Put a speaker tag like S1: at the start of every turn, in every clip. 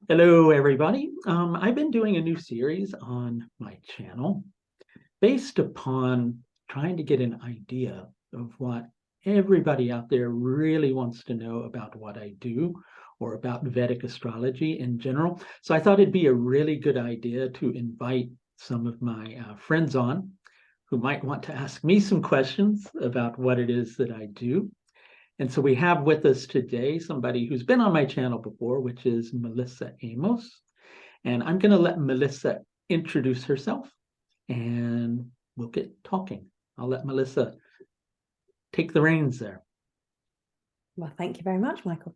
S1: Hello, everybody. I've been doing a new series on my channel based upon trying to get an idea of what everybody out there really wants to know about what I do or about Vedic astrology in general. So I thought it'd be a really good idea to invite some of my friends on who might want to ask me some questions about what it is that I do. And so we have with us today somebody who's been on my channel before, which is Melissa Amos. And I'm going to let Melissa introduce herself and we'll get talking. I'll let Melissa take the reins there.
S2: Well, thank you very much, Michael.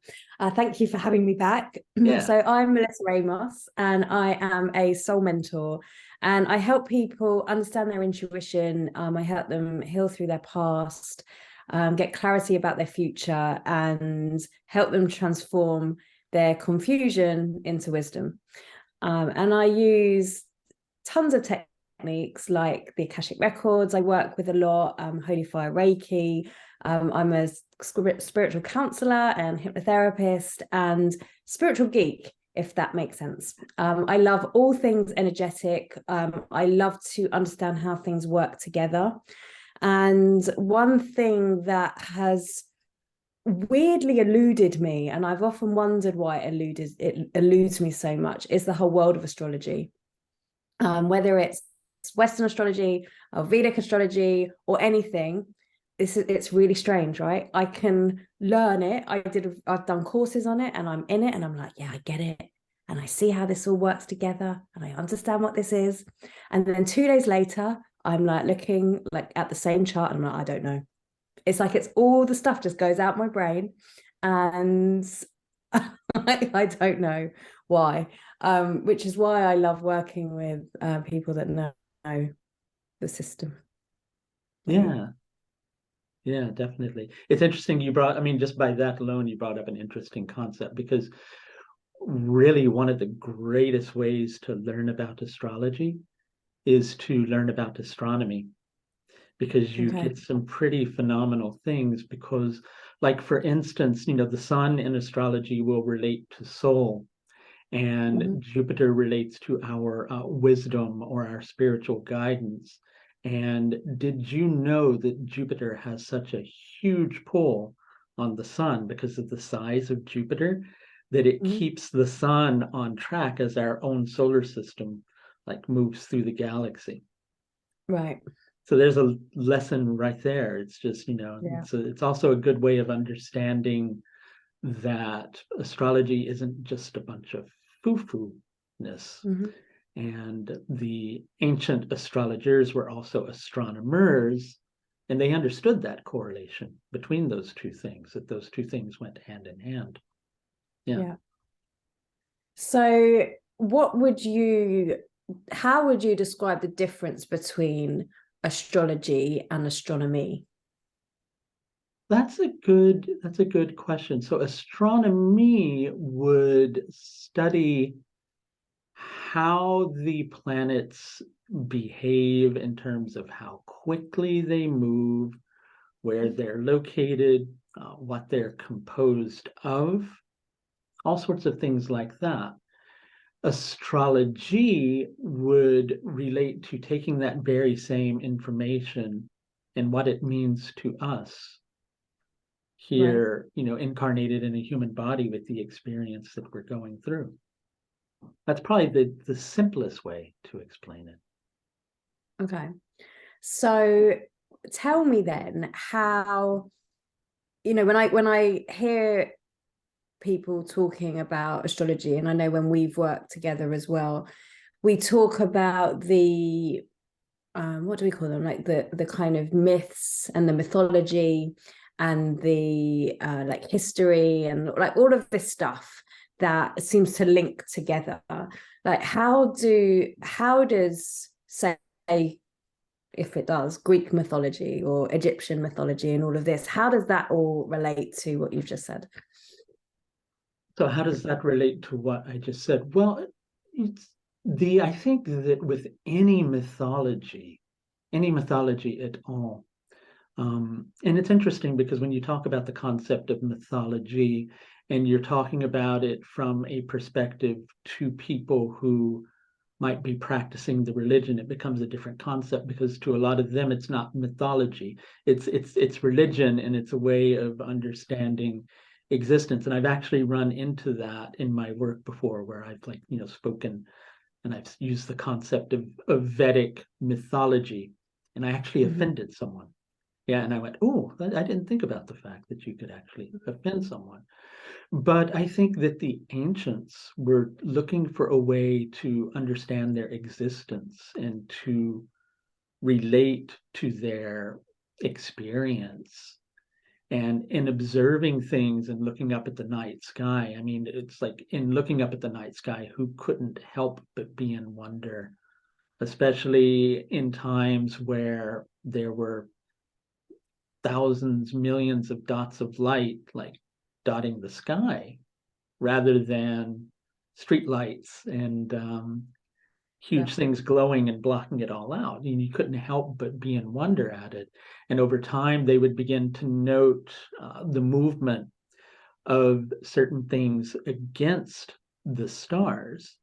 S2: Thank you for having me back.
S1: Yeah.
S2: So I'm Melissa Amos, and I am a soul mentor, and I help people understand their intuition. I help them heal through their past, get clarity about their future, and help them transform their confusion into wisdom. And I use tons of techniques like the Akashic Records. I work with a lot, Holy Fire Reiki. I'm a spiritual counselor and hypnotherapist and spiritual geek, if that makes sense. I love all things energetic. I love to understand how things work together. And one thing that has weirdly eluded me, and I've often wondered why it eludes me so much, is the whole world of astrology. Whether it's Western astrology or Vedic astrology or anything, it's really strange, right? I can learn it. I've done courses on it and I'm in it and I'm like, yeah, I get it. And I see how this all works together and I understand what this is. And then 2 days later, I'm like looking like at the same chart and I'm like, I don't know. It's like it's all the stuff just goes out my brain and I don't know why. Which is why I love working with people that know the system.
S1: Yeah. Yeah, definitely. It's interesting just by that alone, you brought up an interesting concept because really one of the greatest ways to learn about astrology is to learn about astronomy because you
S2: Okay.
S1: get some pretty phenomenal things because like for instance, the sun in astrology will relate to soul and
S2: Mm-hmm.
S1: Jupiter relates to our wisdom or our spiritual guidance. And did you know that Jupiter has such a huge pull on the sun because of the size of Jupiter that it
S2: Mm-hmm.
S1: keeps the sun on track as our own solar system like moves through the galaxy?
S2: Right.
S1: So there's a lesson right there. It's just,
S2: Yeah.
S1: it's also a good way of understanding that astrology isn't just a bunch of foo-foo-ness.
S2: Mm-hmm.
S1: And the ancient astrologers were also astronomers, and they understood that correlation between those two things, that those two things went hand in hand. Yeah.
S2: Yeah. So how would you describe the difference between astrology and astronomy?
S1: That's a good question. So astronomy would study how the planets behave in terms of how quickly they move, where they're located, what they're composed of, all sorts of things like that. Astrology would relate to taking that very same information and what it means to us
S2: Right.
S1: here, incarnated in a human body with the experience that we're going through. That's probably the simplest way to explain it.
S2: Okay. So tell me then how, when I hear people talking about astrology, and I know when we've worked together as well, we talk about the what do we call them, like the kind of myths and the mythology and the like history and like all of this stuff that seems to link together. Like how does, say, if it does, Greek mythology or Egyptian mythology and all of this, how does that all relate to what you've just said?
S1: So how does that relate to what I just said? Well, I think that with any mythology at all, and it's interesting because when you talk about the concept of mythology, and you're talking about it from a perspective to people who might be practicing the religion, it becomes a different concept, because to a lot of them it's not mythology, it's religion, and it's a way of understanding existence. And I've actually run into that in my work before, where I've spoken, and I've used the concept of Vedic mythology, and I actually
S2: Mhm.
S1: offended someone. Yeah, and I went, oh, I didn't think about the fact that you could actually offend someone. But I think that the ancients were looking for a way to understand their existence and to relate to their experience. And in observing things and looking up at the night sky, I mean, it's like in looking up at the night sky, who couldn't help but be in wonder, especially in times where there were thousands, millions of dots of light, like dotting the sky, rather than street lights and
S2: Yeah.
S1: huge things glowing and blocking it all out. And you couldn't help but be in wonder at it. And over time, they would begin to note the movement of certain things against the stars.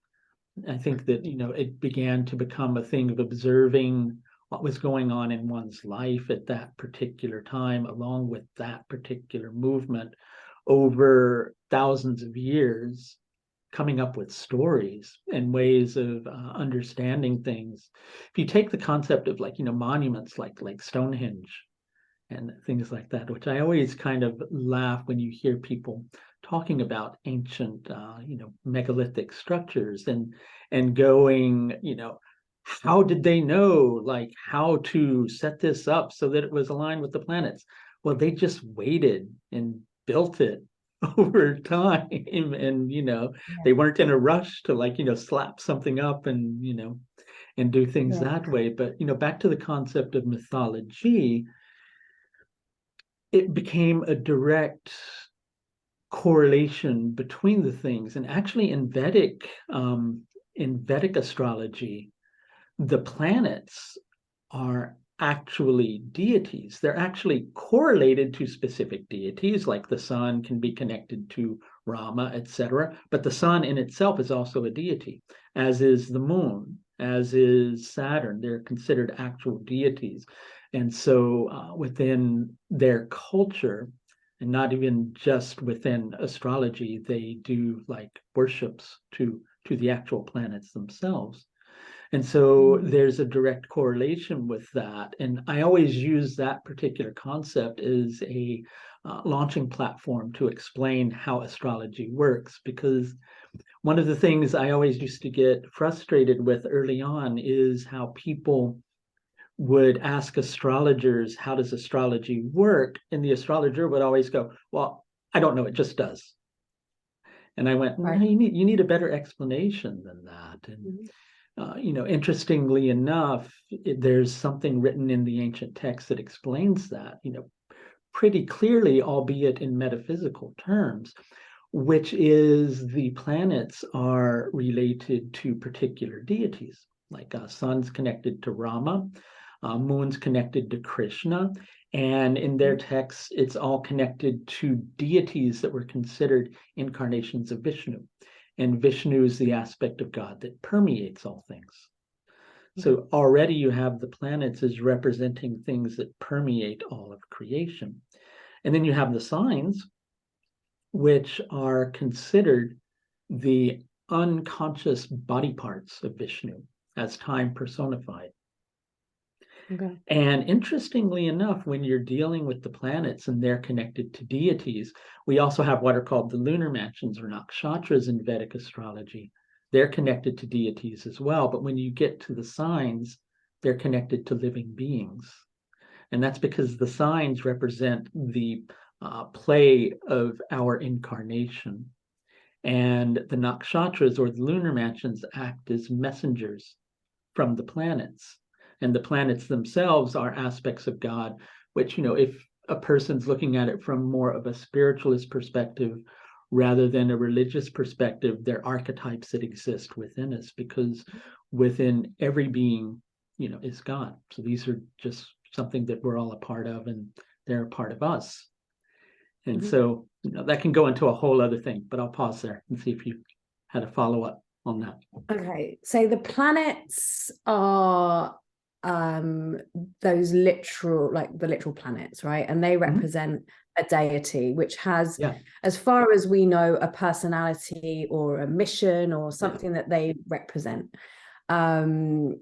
S1: I think that, it began to become a thing of observing what was going on in one's life at that particular time, along with that particular movement over thousands of years, coming up with stories and ways of understanding things. If you take the concept of monuments like Stonehenge and things like that, which I always kind of laugh when you hear people talking about ancient, megalithic structures, and going, how did they know how to set this up so that it was aligned with the planets? Well, they just waited and built it over time, and
S2: Yeah.
S1: they weren't in a rush to slap something up and and do things
S2: Yeah.
S1: that way. But back to the concept of mythology, it became a direct correlation between the things. And actually, in Vedic astrology, the planets are actually deities. They're actually correlated to specific deities, like the sun can be connected to Rama, etc. But the sun in itself is also a deity, as is the moon, as is Saturn. They're considered actual deities. And so within their culture, and not even just within astrology, they do worships to the actual planets themselves. And so
S2: Mhm.
S1: there's a direct correlation with that. And I always use that particular concept as a launching platform to explain how astrology works. Because one of the things I always used to get frustrated with early on is how people would ask astrologers, how does astrology work? And the astrologer would always go, well, I don't know, it just does. And I went, no,
S2: Right.
S1: you need a better explanation than that. And
S2: Mhm.
S1: interestingly enough, there's something written in the ancient text that explains that, pretty clearly, albeit in metaphysical terms, which is the planets are related to particular deities, like sun's connected to Rama, moon's connected to Krishna, and in their texts, it's all connected to deities that were considered incarnations of Vishnu. And Vishnu is the aspect of God that permeates all things.
S2: Okay.
S1: So already you have the planets as representing things that permeate all of creation. And then you have the signs, which are considered the unconscious body parts of Vishnu as time personified.
S2: Okay.
S1: And interestingly enough, when you're dealing with the planets and they're connected to deities, we also have what are called the lunar mansions or nakshatras in Vedic astrology. They're connected to deities as well. But when you get to the signs, they're connected to living beings. And that's because the signs represent the play of our incarnation. And the nakshatras or the lunar mansions act as messengers from the planets. And the planets themselves are aspects of God, which, if a person's looking at it from more of a spiritualist perspective rather than a religious perspective, they're archetypes that exist within us, because within every being, is God. So these are just something that we're all a part of, and they're a part of us. And
S2: Mhm.
S1: so, that can go into a whole other thing, but I'll pause there and see if you had a follow-up on that.
S2: Okay, so the planets are those literal, like the literal planets, right? And they represent a deity which has,
S1: Yeah.
S2: as far as we know, a personality or a mission or something that they represent. And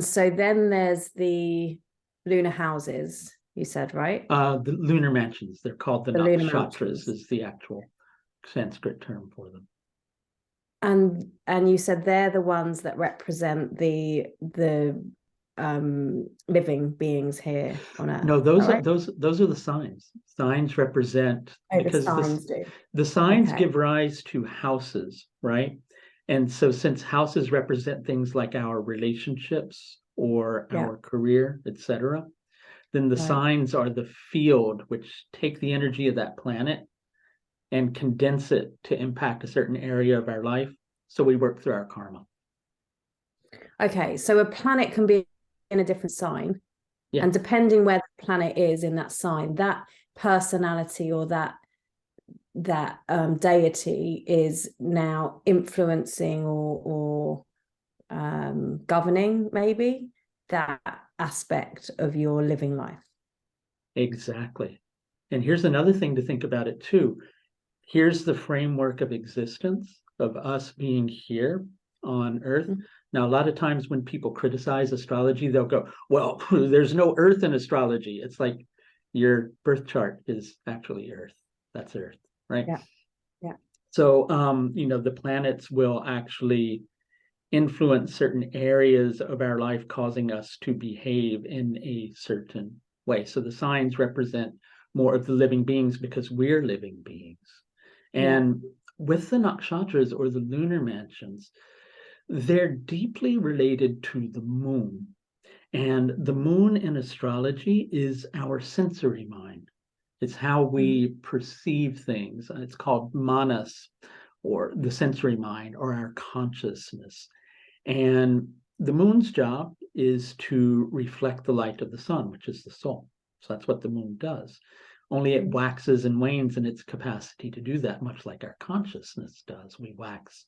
S2: so then there's the lunar houses, you said, right?
S1: The lunar mansions, they're called the
S2: The lunar
S1: nakshatras,
S2: mountains.
S1: is the actual Sanskrit term for them.
S2: And you said they're the ones that represent the living beings here on Earth.
S1: No,
S2: All right.
S1: those are the signs. Signs represent,
S2: Oh, the
S1: because
S2: signs do.
S1: the signs
S2: Okay.
S1: give rise to houses, right? And so since houses represent things like our relationships or
S2: Yeah.
S1: our career, etc., then the
S2: Right.
S1: signs are the field which take the energy of that planet and condense it to impact a certain area of our life. So we work through our karma.
S2: Okay. So a planet can be in a different sign.
S1: Yeah.
S2: And depending where the planet is in that sign, that personality or that deity is now influencing or governing maybe that aspect of your living life.
S1: Exactly. And here's another thing to think about it too. Here's the framework of existence of us being here on Earth.
S2: Mm-hmm.
S1: Now, a lot of times when people criticize astrology, they'll go, well, there's no Earth in astrology. It's like your birth chart is actually Earth. That's Earth, right?
S2: Yeah. Yeah.
S1: So, the planets will actually influence certain areas of our life, causing us to behave in a certain way. So the signs represent more of the living beings because we're living beings. And with the nakshatras or the lunar mansions, they're deeply related to the moon. And the moon in astrology is our sensory mind. It's how we perceive things. It's called manas, or the sensory mind, or our consciousness. And the moon's job is to reflect the light of the sun, which is the soul. So that's what the moon does. Only it waxes and wanes in its capacity to do that, much like our consciousness does. We wax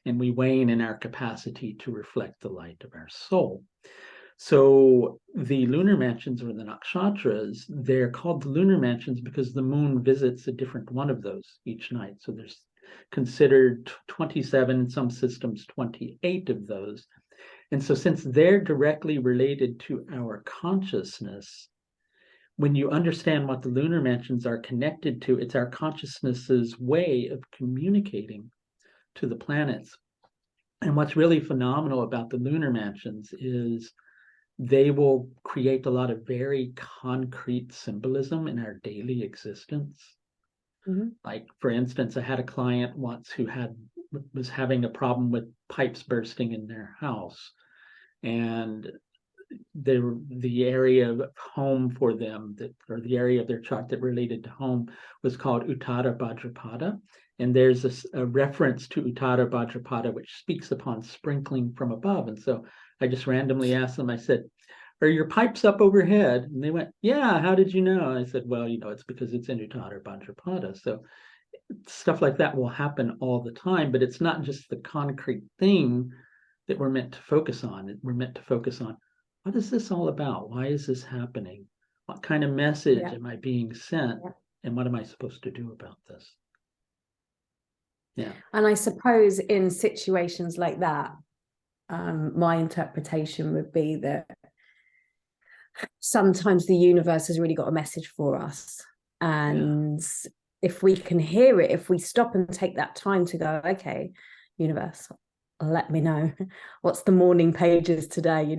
S1: and we wane in our capacity to reflect the light of our soul. So the lunar mansions or the nakshatras, they're called the lunar mansions because the moon visits a different one of those each night. So there's considered 27, in some systems 28 of those. And so since they're directly related to our consciousness, when you understand what the lunar mansions are connected to, it's our consciousness's way of communicating to the planets. And what's really phenomenal about the lunar mansions is they will create a lot of very concrete symbolism in our daily existence. Like, for instance, I had a client once who was having a problem with pipes bursting in their house, and the area of home for them, or the area of their chart that related to home, was called Uttara Bhadrapada. And there's a reference to Uttara Bhadrapada which speaks upon sprinkling from above. And so I just randomly asked them, I said, are your pipes up overhead? And they went, yeah, how did you know? And I said, well, it's because it's in Uttara Bhadrapada. So stuff like that will happen all the time, but it's not just the concrete thing that we're meant to focus on. We're meant to focus on, what is this all about? Why is this happening? What kind of message am I being sent? And what am I supposed to do about this? Yeah.
S2: And I suppose in situations like that, my interpretation would be that sometimes the universe has really got a message for us. And if we can hear it, if we stop and take that time to go, okay, universe, let me know what's the morning pages today,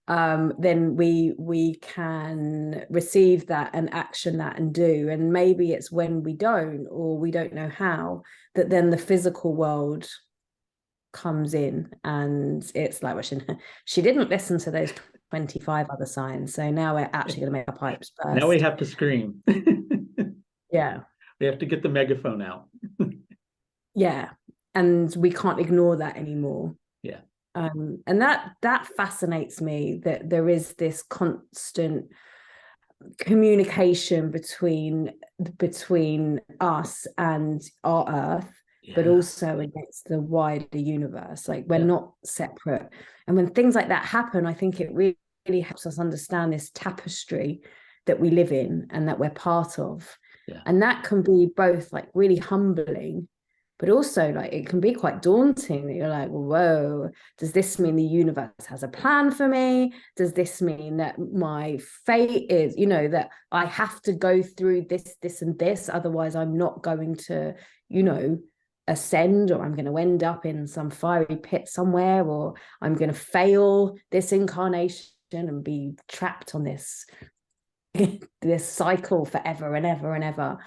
S2: then we can receive that and action that and do. And maybe it's when we don't, or we don't know how, that then the physical world comes in, and it's like, well, she didn't listen to those 25 other signs, so now we're actually going to make our pipes burst.
S1: Now we have to scream.
S2: Yeah.
S1: We have to get the megaphone out.
S2: Yeah. And we can't ignore that anymore.
S1: Yeah.
S2: And that fascinates me, that there is this constant communication between us and our earth, but
S1: Yeah.
S2: also against the wider universe. Like, we're
S1: Yeah.
S2: not separate. And when things like that happen, I think it really helps us understand this tapestry that we live in and that we're part of.
S1: Yeah.
S2: And that can be both like really humbling, but also like it can be quite daunting, that you're like, whoa, does this mean the universe has a plan for me? Does this mean that my fate is, that I have to go through this and this, otherwise I'm not going to, ascend, or I'm going to end up in some fiery pit somewhere, or I'm going to fail this incarnation and be trapped on this this cycle forever and ever and ever.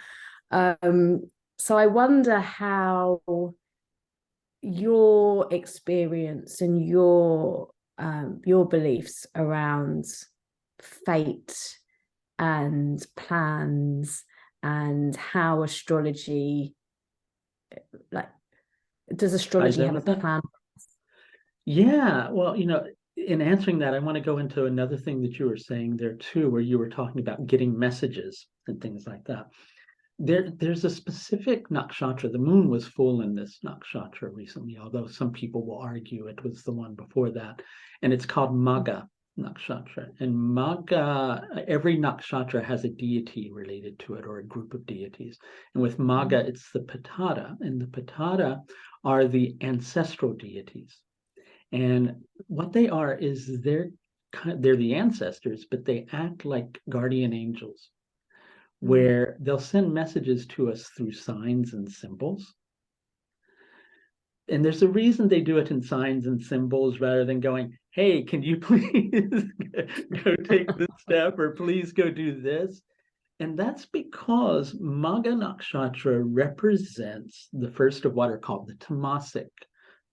S2: So I wonder how your experience and your beliefs around fate and plans, and how astrology, like, does
S1: Ties
S2: astrology
S1: in
S2: have a
S1: with it.
S2: plan?
S1: Yeah. Well, in answering that, I want to go into another thing that you were saying there too, where you were talking about getting messages and things like that. There's a specific nakshatra. The moon was full in this nakshatra recently, although some people will argue it was the one before that. And it's called Magha nakshatra. And Magha, every nakshatra has a deity related to it, or a group of deities. And with Magha, it's the Patara. And the Patara are the ancestral deities. And what they are is they're the ancestors, but they act like guardian angels, where they'll send messages to us through signs and symbols. And there's a reason they do it in signs and symbols rather than going, hey, can you please go take this step, or please go do this? And that's because Magha Nakshatra represents the first of what are called the Tamasic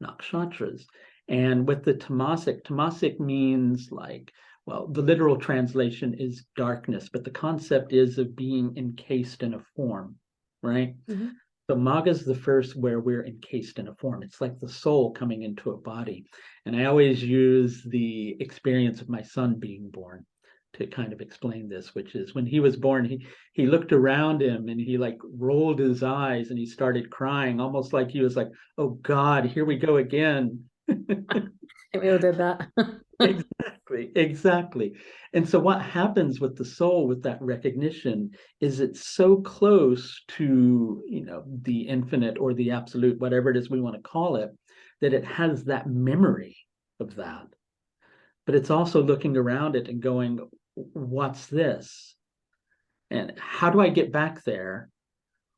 S1: Nakshatras. And with the Tamasic means like, well, the literal translation is darkness, but the concept is of being encased in a form, right?
S2: Mm-hmm.
S1: So Magha is the first where we're encased in a form. It's like the soul coming into a body. And I always use the experience of my son being born to kind of explain this, which is when he was born, he looked around him and he like rolled his eyes and he started crying, almost like he was like, oh God, here we go again.
S2: We all did that.
S1: Exactly. And so what happens with the soul with that recognition is it's so close to, the infinite or the absolute, whatever it is we want to call it, that it has that memory of that. But it's also looking around it and going, what's this? And how do I get back there?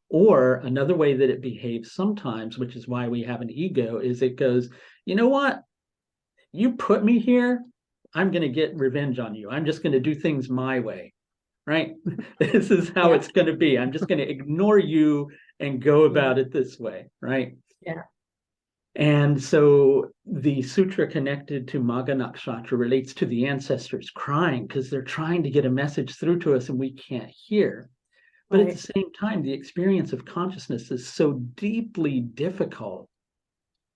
S1: Or another way that it behaves sometimes, which is why we have an ego, is it goes, you know what? You put me here, I'm going to get revenge on you. I'm just going to do things my way, right? This is how
S2: Yeah.
S1: it's going to be. I'm just going to ignore you and go
S2: Yeah.
S1: about it this way, right?
S2: Yeah.
S1: And so the sutra connected to Magha Nakshatra relates to the ancestors crying because they're trying to get a message through to us and we can't hear. But at the
S2: Right.
S1: same time, the experience of consciousness is so deeply difficult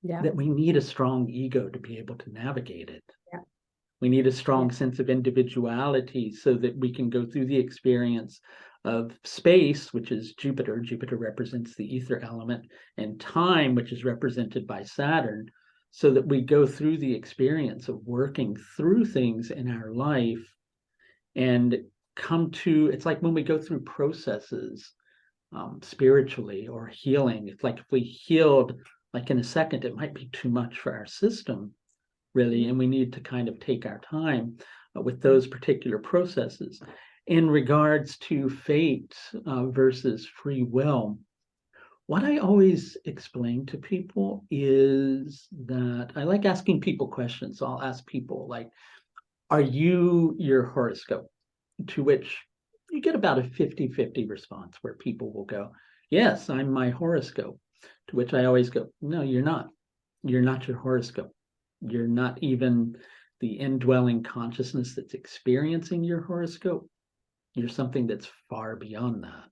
S2: Yeah.
S1: that we need a strong ego to be able to navigate it.
S2: Yeah.
S1: We need a
S2: Yeah.
S1: strong sense of individuality so that we can go through the experience of space, which is Jupiter. Jupiter represents the ether element, and time, which is represented by Saturn, so that we go through the experience of working through things in our life and come to, it's like when we go through processes spiritually or healing. It's like if we healed like in a second, it might be too much for our system, really, and we need to kind of take our time with those particular processes. In regards to fate versus free will, what I always explain to people is that I like asking people questions. So I'll ask people like, are you your horoscope? To which you get about a 50-50 response where people will go, yes, I'm my horoscope. To which I always go, no, you're not. You're not your horoscope. You're not even the indwelling consciousness that's experiencing your horoscope. You're something that's far beyond that.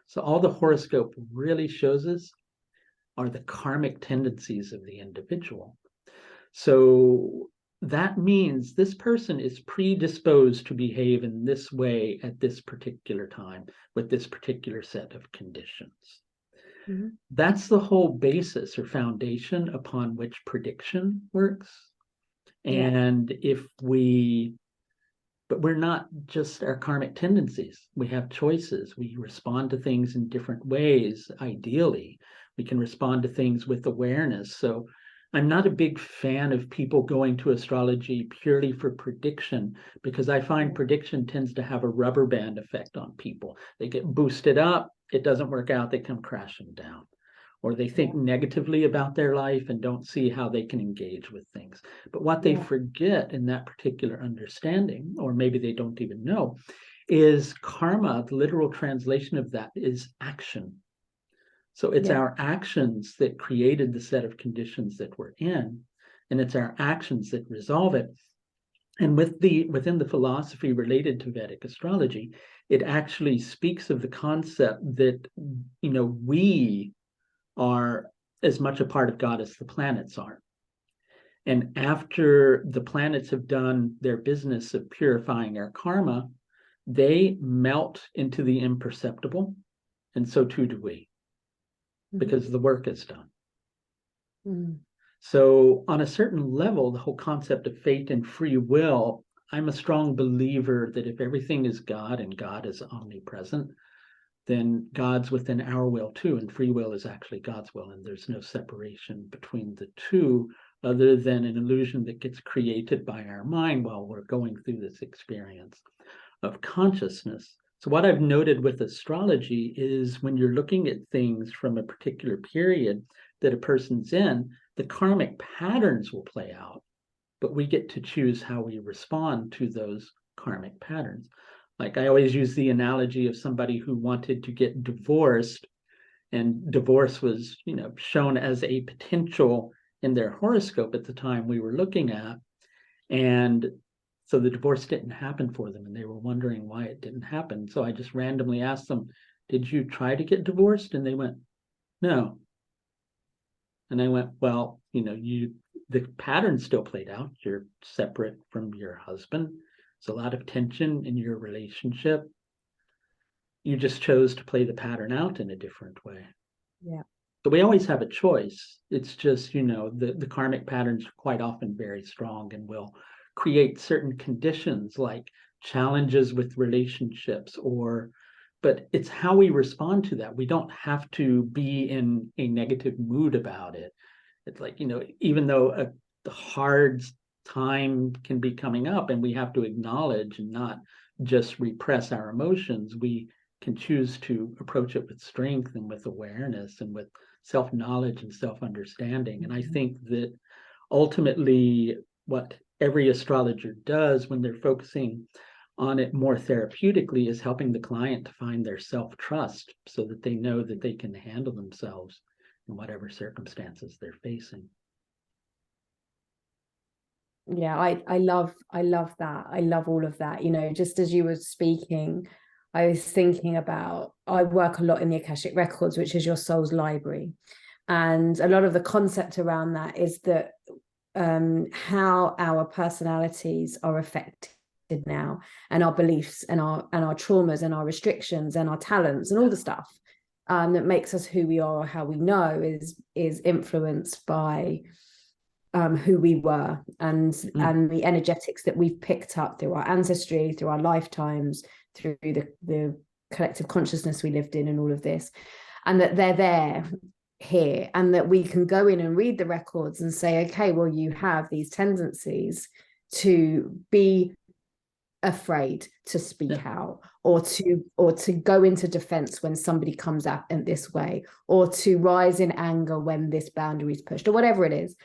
S1: So all the horoscope really shows us are the karmic tendencies of the individual. So that means this person is predisposed to behave in this way at this particular time with this particular set of conditions.
S2: Mm-hmm.
S1: That's the whole basis or foundation upon which prediction works.
S2: Yeah.
S1: And but we're not just our karmic tendencies. We have choices. We respond to things in different ways. Ideally, we can respond to things with awareness. So I'm not a big fan of people going to astrology purely for prediction, because I find prediction tends to have a rubber band effect on people. They get boosted up, it doesn't work out, they come crashing down. Or they think negatively about their life and don't see how they can engage with things. But what they forget in that particular understanding, or maybe they don't even know, is karma. The literal translation of that is action. So it's our actions that created the set of conditions that we're in, and it's our actions that resolve it. And within the philosophy related to Vedic astrology, it actually speaks of the concept that, we are as much a part of God as the planets are. And after the planets have done their business of purifying our karma, they melt into the imperceptible, and so too do we, because the work is done.
S2: Mm-hmm.
S1: So on a certain level, the whole concept of fate and free will, I'm a strong believer that if everything is God and God is omnipresent, then God's within our will too, and free will is actually God's will, and there's no separation between the two other than an illusion that gets created by our mind while we're going through this experience of consciousness. So what I've noted with astrology is when you're looking at things from a particular period that a person's in, the karmic patterns will play out, but we get to choose how we respond to those karmic patterns. Like I always use the analogy of somebody who wanted to get divorced, and divorce was, shown as a potential in their horoscope at the time we were looking at. And so the divorce didn't happen for them, and they were wondering why it didn't happen. So I just randomly asked them, did you try to get divorced? And they went, no. And I went, well, the pattern still played out. You're separate from your husband. There's a lot of tension in your relationship. You just chose to play the pattern out in a different way.
S2: Yeah.
S1: So we always have a choice. It's just, the karmic patterns are quite often very strong and will create certain conditions like challenges with relationships, but it's how we respond to that. We don't have to be in a negative mood about it. It's like, even though the hard time can be coming up and we have to acknowledge and not just repress our emotions, we can choose to approach it with strength and with awareness and with self-knowledge and self-understanding. And I think that ultimately what every astrologer does when they're focusing on it more therapeutically is helping the client to find their self-trust so that they know that they can handle themselves in whatever circumstances they're facing.
S2: Yeah, I love that. I love all of that. Just as you were speaking, I was thinking about, I work a lot in the Akashic Records, which is your soul's library. And a lot of the concept around that is that how our personalities are affected now, and our beliefs and our traumas and our restrictions and our talents and all the stuff that makes us who we are or how we know is influenced by who we were and the energetics that we've picked up through our ancestry, through our lifetimes, through the collective consciousness we lived in, and all of this, and that they're there here, and that we can go in and read the records and say, okay, well, you have these tendencies to be afraid to speak out, or to go into defense when somebody comes up in this way, or to rise in anger when this boundary is pushed, or whatever it is.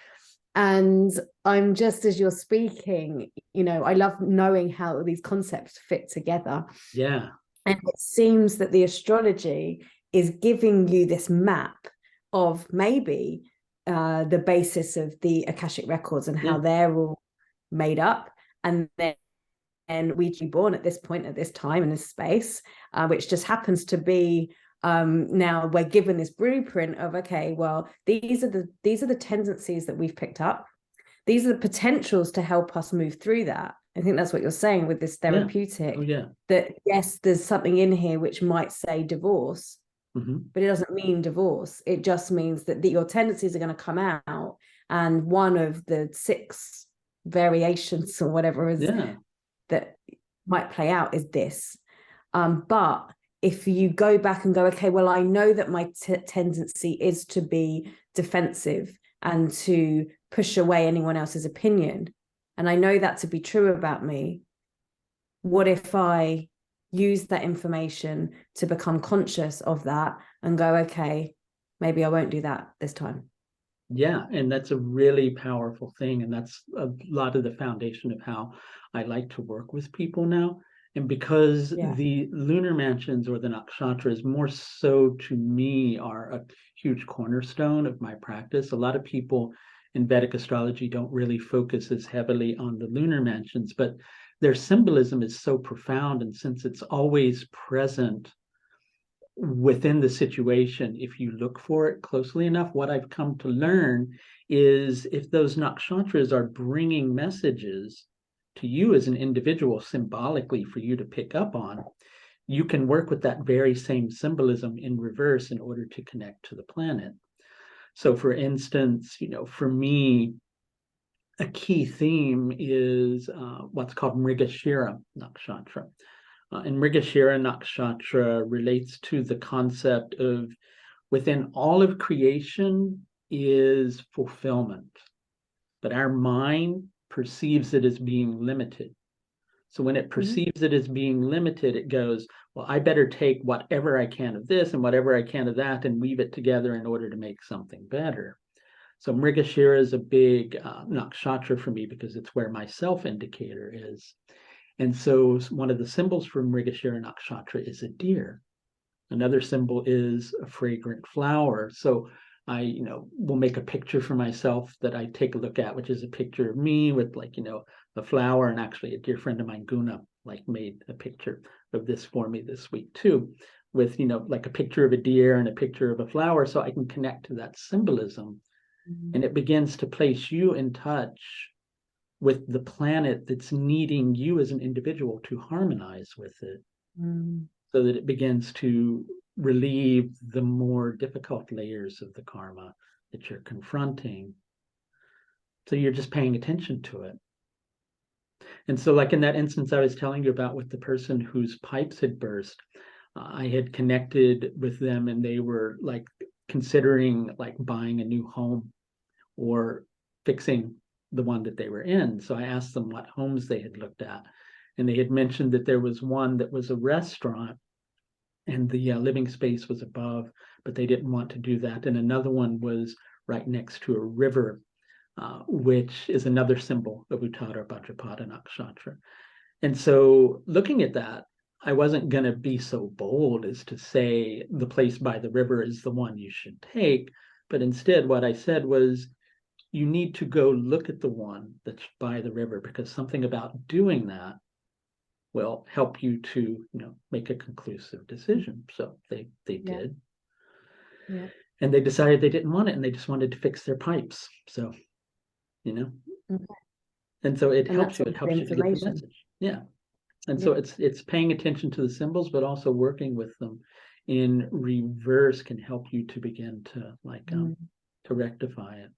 S2: And I'm just, as you're speaking, I love knowing how these concepts fit together.
S1: Yeah.
S2: And it seems that the astrology is giving you this map of maybe the basis of the Akashic Records and how they're all made up. And then we were born at this point, at this time, in this space, which just happens to be now we're given this blueprint of, okay, well, these are the tendencies that we've picked up. these are the potentials to help us move through that. I think that's what you're saying with this therapeutic.
S1: Oh, yeah.
S2: That yes, there's something in here which might say divorce,
S1: Mm-hmm.
S2: but it doesn't mean divorce. It just means that your tendencies are going to come out, and one of the 6 variations or whatever is that might play out is this. But if you go back and go, okay, well, I know that my tendency is to be defensive and to push away anyone else's opinion, and I know that to be true about me. What if I use that information to become conscious of that and go, okay, maybe I won't do that this time?
S1: Yeah, and that's a really powerful thing. And that's a lot of the foundation of how I like to work with people now. And because the lunar mansions or the nakshatras, more so to me, are a huge cornerstone of my practice. A lot of people in Vedic astrology don't really focus as heavily on the lunar mansions, but their symbolism is so profound. And since it's always present within the situation, if you look for it closely enough, what I've come to learn is if those nakshatras are bringing messages to you as an individual symbolically for you to pick up on, you can work with that very same symbolism in reverse in order to connect to the planet. So for instance, for me, a key theme is what's called Mrigashira nakshatra. And Mrigashira nakshatra relates to the concept of within all of creation is fulfillment, but our mind perceives it as being limited. So when it perceives it as being limited, it goes, well, I better take whatever I can of this and whatever I can of that and weave it together in order to make something better. So Mrigashira is a big nakshatra for me because it's where my self indicator is. And so one of the symbols for Mrigashira nakshatra is a deer. Another symbol is a fragrant flower. So I, will make a picture for myself that I take a look at, which is a picture of me with a flower. And actually a dear friend of mine, Guna, made a picture of this for me this week too, with, a picture of a deer and a picture of a flower. So I can connect to that symbolism. And it begins to place you in touch with the planet that's needing you as an individual to harmonize with it, so that it begins to relieve the more difficult layers of the karma that you're confronting. So you're just paying attention to it. And so in that instance I was telling you about with the person whose pipes had burst, I had connected with them and they were considering buying a new home or fixing the one that they were in. So I asked them what homes they had looked at. And they had mentioned that there was one that was a restaurant and the living space was above, but they didn't want to do that. And another one was right next to a river, which is another symbol of Uttara Bhadrapada Nakshatra. And so looking at that, I wasn't going to be so bold as to say the place by the river is the one you should take. But instead, what I said was, you need to go look at the one that's by the river, because something about doing that will help you to, make a conclusive decision. So they did.
S2: Yeah.
S1: And they decided they didn't want it and they just wanted to fix their pipes. So, Okay. And so it helps you. It helps you to get the message. Yeah. And so it's paying attention to the symbols, but also working with them in reverse can help you to begin to to rectify it.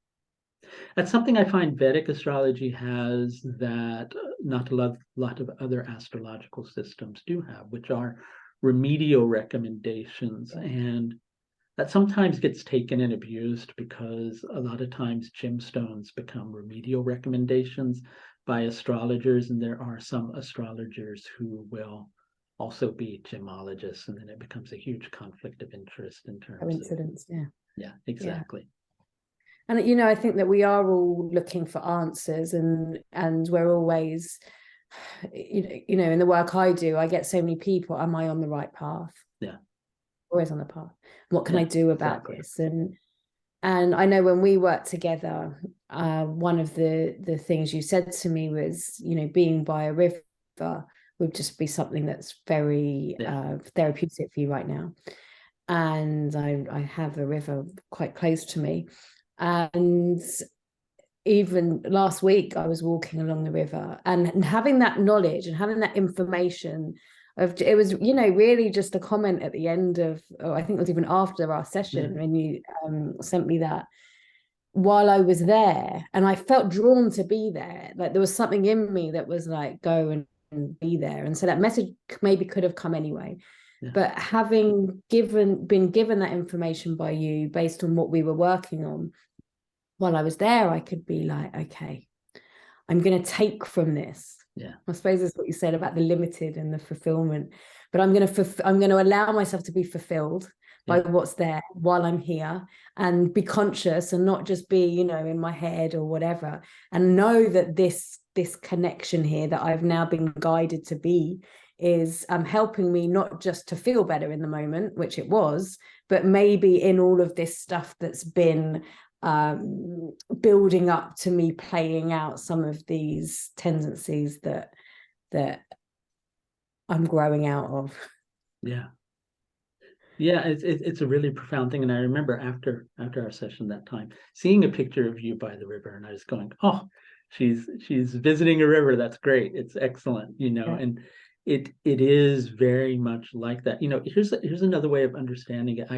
S1: That's something I find Vedic astrology has that not a lot of other astrological systems do have, which are remedial recommendations. And that sometimes gets taken and abused because a lot of times gemstones become remedial recommendations by astrologers. And there are some astrologers who will also be gemologists. And then it becomes a huge conflict of interest in terms of
S2: coincidence.
S1: Yeah, exactly.
S2: Yeah. And I think that we are all looking for answers, and we're always, in the work I do, I get so many people. Am I on the right path?
S1: Yeah,
S2: always on the path. What can I do about this? And I know when we worked together, one of the things you said to me was, being by a river would just be something that's very therapeutic for you right now. And I have a river quite close to me. And even last week I was walking along the river, and having that knowledge and having that information of, it was, you know, really just a comment at the end of, oh, I think it was even after our session when you sent me that, while I was there, and I felt drawn to be there. Like there was something in me that was like, go and be there. And so that message maybe could have come anyway.
S1: Yeah.
S2: But having been given that information by you based on what we were working on while I was there, I could be like, okay, I'm going to take from this.
S1: Yeah.
S2: I suppose that's what you said about the limited and the fulfillment. But I'm going to allow myself to be fulfilled by what's there while I'm here, and be conscious and not just be, you know, in my head or whatever, and know that this connection here that I've now been guided to be is helping me not just to feel better in the moment, which it was, but maybe in all of this stuff that's been building up to me playing out some of these tendencies that I'm growing out of.
S1: Yeah, it's a really profound thing. And I remember after our session that time, seeing a picture of you by the river, and I was going, oh, she's visiting a river. That's great. It's excellent, you know. And it is very much like that. You know, here's another way of understanding it.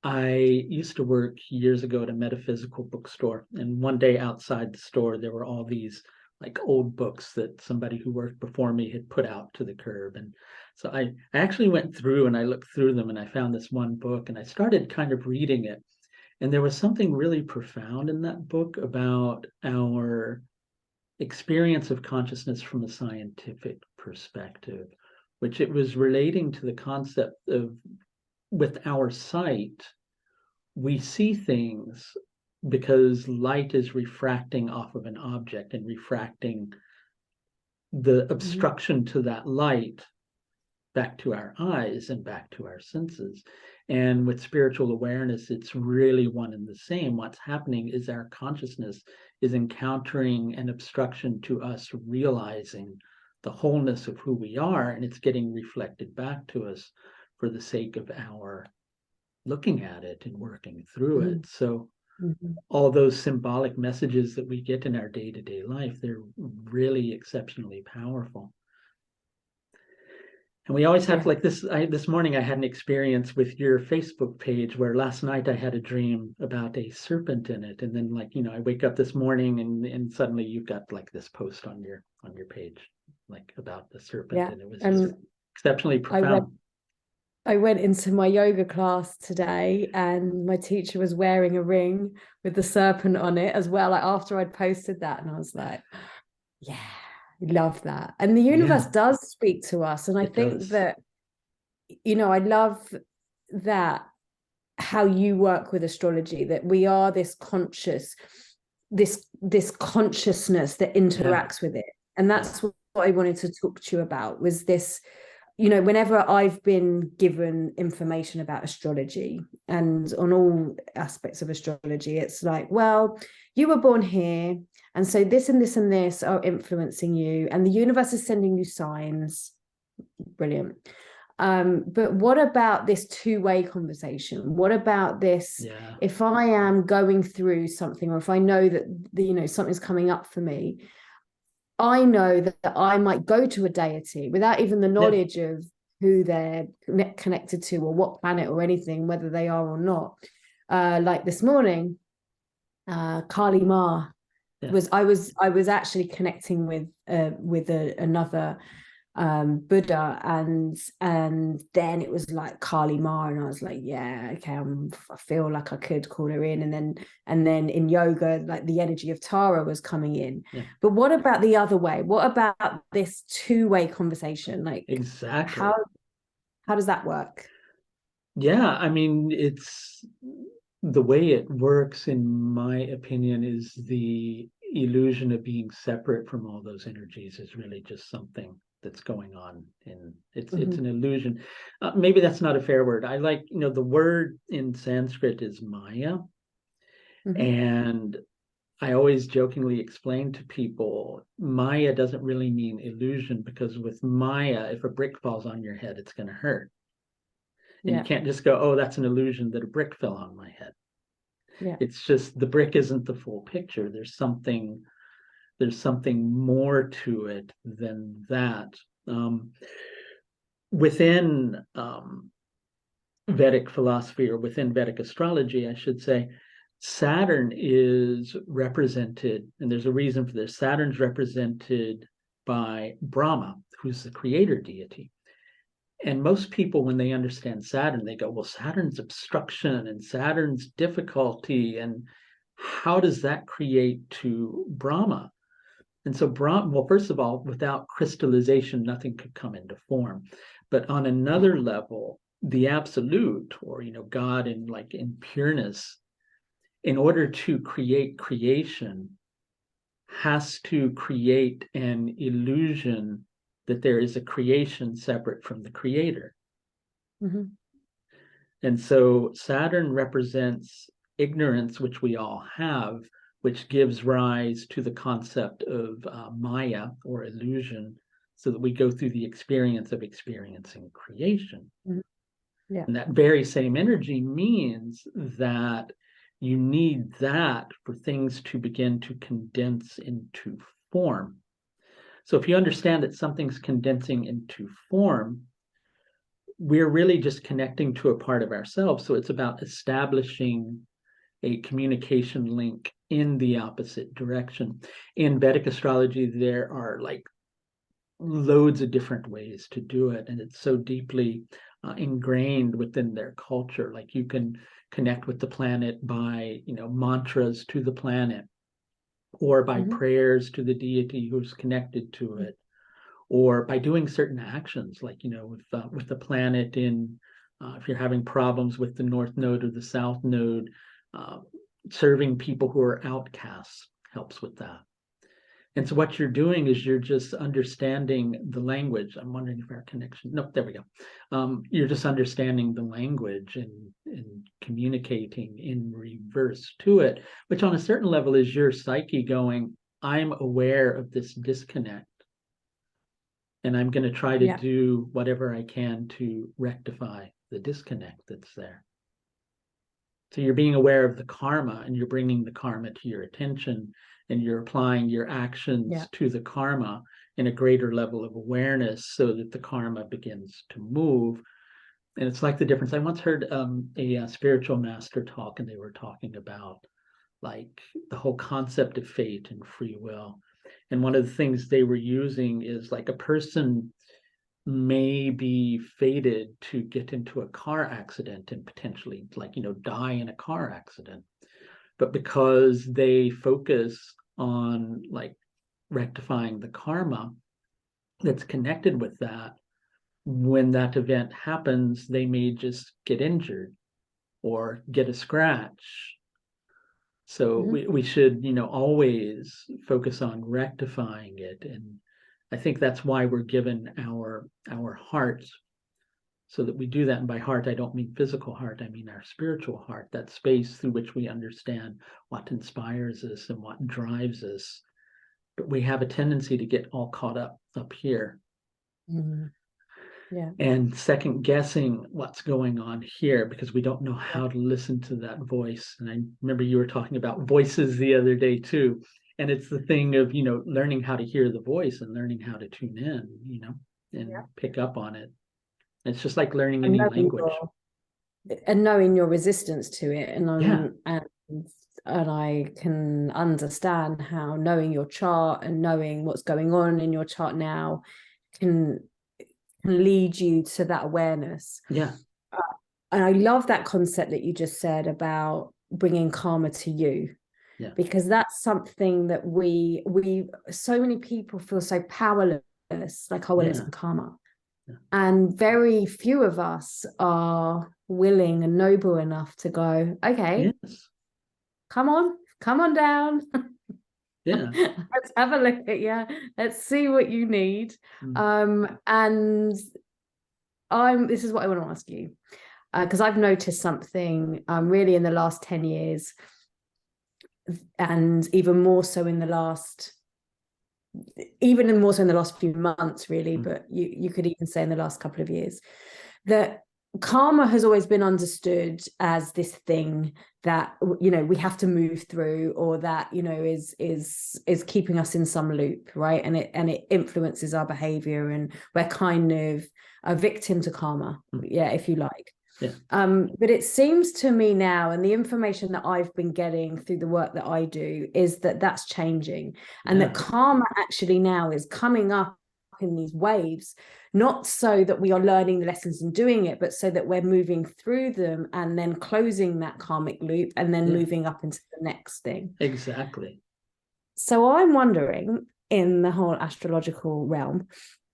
S1: I used to work years ago at a metaphysical bookstore, and one day outside the store there were all these like old books that somebody who worked before me had put out to the curb. And so I actually went through and I looked through them, and I found this one book, and I started kind of reading it. And there was something really profound in that book about our experience of consciousness from a scientific perspective, which it was relating to the concept of, with our sight, we see things because light is refracting off of an object and refracting the obstruction to that light back to our eyes and back to our senses. And with spiritual awareness, it's really one and the same. What's happening is our consciousness is encountering an obstruction to us realizing the wholeness of who we are, and it's getting reflected back to us for the sake of our looking at it and working through it. So all those symbolic messages that we get in our day-to-day life, they're really exceptionally powerful. And we always have like this. This morning I had an experience with your Facebook page where last night I had a dream about a serpent in it, and then, like, you know, I wake up this morning and suddenly you've got like this post on your page like about the serpent, and it was just exceptionally profound.
S2: I went into my yoga class today, and my teacher was wearing a ring with the serpent on it as well, like after I'd posted that, and I was like, yeah, love that. And the universe does speak to us, and I think that, you know, I love that how you work with astrology, that we are this conscious, this consciousness that interacts with it. And that's what I wanted to talk to you about, was this, you know, whenever I've been given information about astrology and on all aspects of astrology, it's like, well, you were born here, and so this and this and this are influencing you, and the universe is sending you signs. Brilliant. But what about this two-way conversation? What about this? If I am going through something, or if I know that you know, something's coming up for me, I know that I might go to a deity without even the knowledge of who they're connected to or what planet or anything, whether they are or not. Like this morning, Kali Ma was I was actually connecting with another Buddha, and then it was like Kali Ma, and I was like, yeah, okay, I feel like I could call her in. And then in yoga, like the energy of Tara was coming in. But what about the other way? What about this two-way conversation? Like,
S1: exactly,
S2: how does that work?
S1: I mean, it's the way it works, in my opinion, is the illusion of being separate from all those energies is really just something that's going on, and it's an illusion. Maybe that's not a fair word. I like, you know, the word in Sanskrit is Maya, and I always jokingly explain to people, Maya doesn't really mean illusion, because with Maya, if a brick falls on your head, it's going to hurt, and you can't just go, oh, that's an illusion that a brick fell on my head.
S2: Yeah.
S1: It's just the brick isn't the full picture. There's something more to it than that. Within Vedic philosophy, or within Vedic astrology, I should say, Saturn is represented, and there's a reason for this. Saturn's represented by Brahma, who's the creator deity. And most people, when they understand Saturn, they go, well, Saturn's obstruction and Saturn's difficulty, and how does that create to Brahma? And so Brahma, well, first of all, without crystallization, nothing could come into form. But on another level, the absolute, or God in pureness, in order to create creation, has to create an illusion that there is a creation separate from the creator.
S2: Mm-hmm.
S1: And so Saturn represents ignorance, which we all have, which gives rise to the concept of Maya, or illusion, so that we go through the experience of experiencing creation.
S2: Mm-hmm. Yeah.
S1: And that very same energy means that you need that for things to begin to condense into form. So if you understand that something's condensing into form, we're really just connecting to a part of ourselves. So it's about establishing a communication link in the opposite direction. In Vedic astrology, there are loads of different ways to do it, and it's so deeply ingrained within their culture. Like, you can connect with the planet by mantras to the planet, or by prayers to the deity who's connected to it, or by doing certain actions, like with the planet in if you're having problems with the north node or the south node, serving people who are outcasts helps with that. And so what you're doing is you're just understanding the language. I'm wondering if our connection, no, there we go. You're just understanding the language and communicating in reverse to it, which on a certain level is your psyche going, I'm aware of this disconnect, and I'm going to try to do whatever I can to rectify the disconnect that's there. So you're being aware of the karma, and you're bringing the karma to your attention, and you're applying your actions to the karma in a greater level of awareness, so that the karma begins to move. And it's like the difference. I once heard a spiritual master talk, and they were talking about the whole concept of fate and free will. And one of the things they were using is a person may be fated to get into a car accident and potentially die in a car accident, but because they focus on rectifying the karma that's connected with that, when that event happens, they may just get injured or get a scratch. So we should always focus on rectifying it. And I think that's why we're given our hearts, so that we do that. And by heart, I don't mean physical heart, I mean our spiritual heart, that space through which we understand what inspires us and what drives us. But we have a tendency to get all caught up here. And second guessing what's going on here, because we don't know how to listen to that voice. And I remember you were talking about voices the other day too. And it's the thing of, learning how to hear the voice and learning how to tune in, and pick up on it. It's just like learning any language.
S2: And knowing your resistance to it. And I can understand how knowing your chart and knowing what's going on in your chart now can lead you to that awareness. And I love that concept that you just said about bringing karma to you, because that's something that we so many people feel so powerless, like, oh well, it's karma, and very few of us are willing and noble enough to go, okay, come on down. Let's have a look at let's see what you need. And this is what I want to ask you, because I've noticed something really in the last 10 years, and even more so in the last few months, really, but you could even say in the last couple of years, that karma has always been understood as this thing that, you know, we have to move through, or that, you know, is keeping us in some loop, right? And it influences our behavior, and we're kind of a victim to karma, yeah, if you like.
S1: Yeah.
S2: But it seems to me now, and the information that I've been getting through the work that I do, is that that's changing, and that karma actually now is coming up in these waves, not so that we are learning the lessons and doing it, but so that we're moving through them and then closing that karmic loop and then moving up into the next thing.
S1: Exactly.
S2: So I'm wondering, in the whole astrological realm,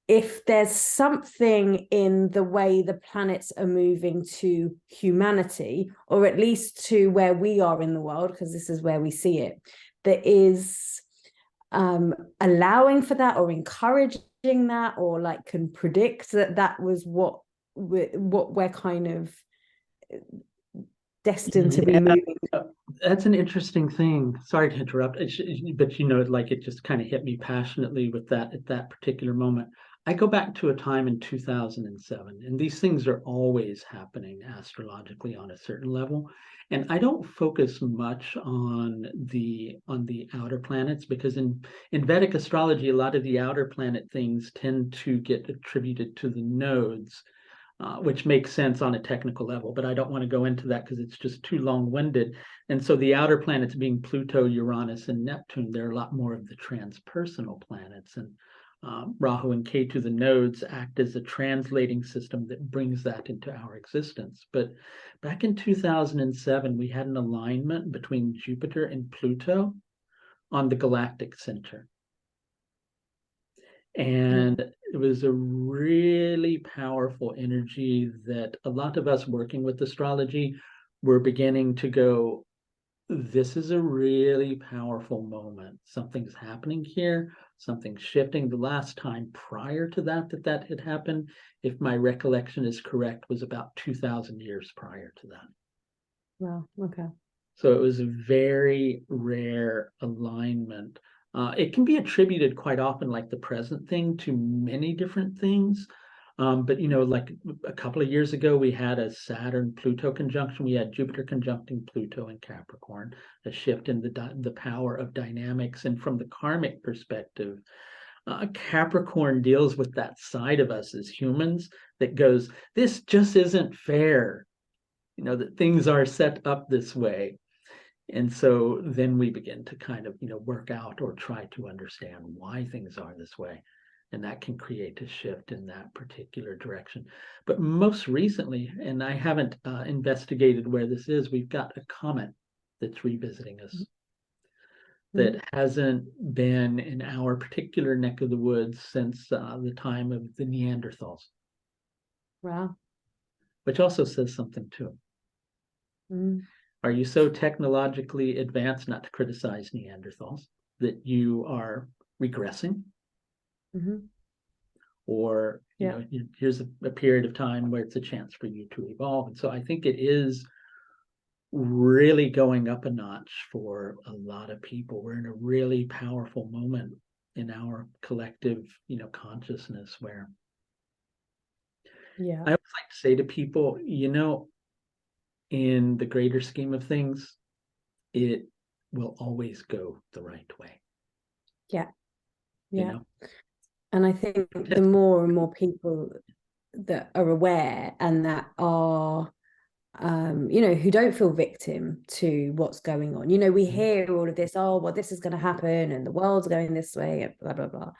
S2: if there's something in the way the planets are moving to humanity, or at least to where we are in the world, because this is where we see it, that is allowing for that, or encouraging that, or like can predict that that was what we're kind of destined to be moving.
S1: That's an interesting thing. Sorry to interrupt, but you know, like it just kind of hit me passionately with that at that particular moment. I go back to a time in 2007, and these things are always happening astrologically on a certain level. And I don't focus much on the outer planets, because in Vedic astrology, a lot of the outer planet things tend to get attributed to the nodes, which makes sense on a technical level, but I don't want to go into that because it's just too long-winded. And so the outer planets being Pluto, Uranus, and Neptune, there are a lot more of the transpersonal planets. And Rahu and Ketu, the nodes, act as a translating system that brings that into our existence. But back in 2007, we had an alignment between Jupiter and Pluto on the galactic center. And it was a really powerful energy that a lot of us working with astrology were beginning to go, this is a really powerful moment. Something's happening here, something's shifting. The last time prior to that had happened, if my recollection is correct, was about 2,000 years prior to that.
S2: Wow, okay.
S1: So it was a very rare alignment. It can be attributed quite often, like the present thing, to many different things. But, you know, like a couple of years ago, we had a Saturn-Pluto conjunction. We had Jupiter conjuncting Pluto in Capricorn, a shift in the power of dynamics. And from the karmic perspective, Capricorn deals with that side of us as humans that goes, this just isn't fair, you know, that things are set up this way. And so then we begin to kind of, you know, work out or try to understand why things are this way. And that can create a shift in that particular direction. But most recently, and I haven't investigated where this is, we've got a comet that's revisiting us that hasn't been in our particular neck of the woods since the time of the Neanderthals.
S2: Wow.
S1: Which also says something too. Are you so technologically advanced, not to criticize Neanderthals, that you are regressing? Or, you know, here's a period of time where it's a chance for you to evolve. And so I think it is really going up a notch for a lot of people. We're in a really powerful moment in our collective, you know, consciousness where I always like to say to people, you know, in the greater scheme of things, it will always go the right way.
S2: Yeah.
S1: You know?
S2: And I think the more and more people that are aware and that are, you know, who don't feel victim to what's going on. You know, we hear all of this, oh, well, this is going to happen and the world's going this way, and blah, blah, blah.